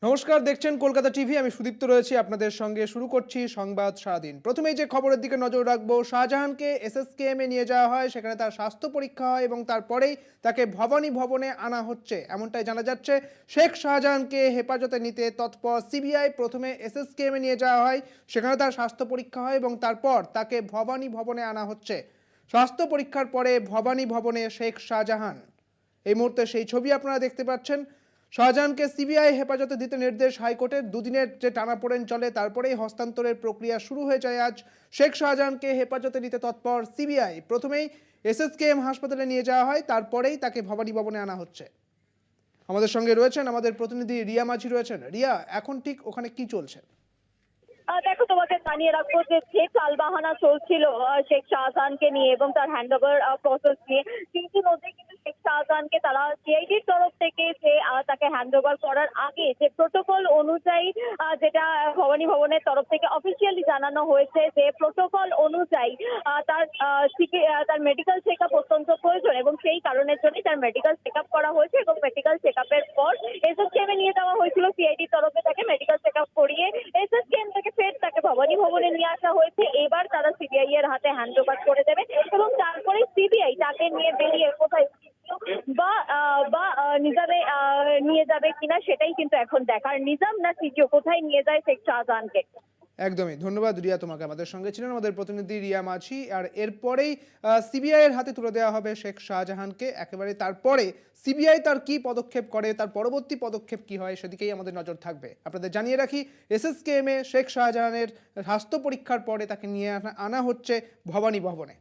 নমস্কার, দেখছেন কলকাতা টিভি। আমি সুদীপ্ত রয়েছি আপনাদের সঙ্গে। শুরু করছি সংবাদ সারাদিন। প্রথমেই যে খবরের দিকে নজর রাখবো, শাহজাহানকে এসএসকেএম এ নিয়ে যাওয়া হয়, সেখানে তার স্বাস্থ্য পরীক্ষা হয় এবং তারপরেই তাকে ভবানী ভবনে আনা হচ্ছে, এমনটাই জানা যাচ্ছে। শেখ শাহজাহানকে হেফাজতে নিতে তৎপর সিবিআই। প্রথমে এসএসকেএম এ নিয়ে যাওয়া হয়, সেখানে তার স্বাস্থ্য পরীক্ষা হয় এবং তারপর তাকে ভবানী ভবনে আনা হচ্ছে। স্বাস্থ্য পরীক্ষার পরে ভবানী ভবনে শেখ শাহজাহান। এই মুহূর্তে সেই ছবি আপনারা দেখতে পাচ্ছেন। শাহজাহানকে সিবিআই হেফাজতে দিতে নির্দেশ হাইকোর্টের। দুদিনের যে টানাপোড়েন চলে, তারপরেই হস্তান্তরের প্রক্রিয়া শুরু হয়ে যায় আজ। শেখ শাহজাহানকে হেফাজতে নিতে তৎপর সিবিআই। প্রথমেই এসএসকেএম হাসপাতালে নিয়ে যাওয়া হয়, তারপরেই তাকে ভবানী ভবনে আনা হচ্ছে। আমাদের সঙ্গে রয়েছেন আমাদের প্রতিনিধি রিয়া মাঝি রয়েছেন। রিয়া, এখন ঠিক ওখানে কি চলছে? দেখো, তোমাকে জানিয়ে রাখবো যে টালবাহানা চলছিল শেখ শাহজাহানকে নিয়ে এবং তার হ্যান্ডওভার প্রসেস নিয়ে, কিন্তু মধ্যে কিন্তু শেখ শাহজাহানকে তারা সিআইডির তরফ থেকে যে তাকে হ্যান্ডওভার করার আগে যে প্রোটোকল অনুযায়ী যেটা ভবানী ভবনের তরফ থেকে অফিসিয়ালি জানানো হয়েছে, যে প্রোটোকল অনুযায়ী তার মেডিকেল চেক আপ অত্যন্ত প্রয়োজন এবং সেই কারণের জন্য তার মেডিকেল চেক আপ করা হয়েছে এবং মেডিকেল চেক আপের পর এসএসকেএম এ নিয়ে যাওয়া হয়েছিল। সিআইডির তরফে তাকে মেডিকেল চেক আপ করিয়ে এসএসকেএম থেকে ফের তাকে ভবানী ভবনে নিয়ে আসা হয়েছে। এবার তারা সিবিআই এর হাতে হ্যান্ড ওভার করে দেবে এবং তারপরে সিবিআই তাকে নিয়ে বেরিয়ে কোথায় বা বা নিজামে নিয়ে যাবে কিনা সেটাই কিন্তু এখন দেখার। নিজাম না সিজিও কোথায় নিয়ে যায় শেখ শাহজাহানকে। একদমই ধন্যবাদ রিয়া তোমাকে। আমাদের সঙ্গে ছিলেন আমাদের প্রতিনিধি রিয়া মাঝি। আর এরপরেই সিবিআই এর হাতে তুলে দেওয়া হবে শেখ শাহজাহানকে। একেবারে তারপরে সিবিআই তার কি পদক্ষেপ করে, তার পরবর্তী পদক্ষেপ কি হয়, সেদিকেই আমাদের নজর থাকবে। আপনাদের জানিয়ে রাখি, এসএসকেএম এ শেখ শাহজাহানের স্বাস্থ্য পরীক্ষার পরে তাকে নিয়ে আনা হচ্ছে ভবানী ভবনে।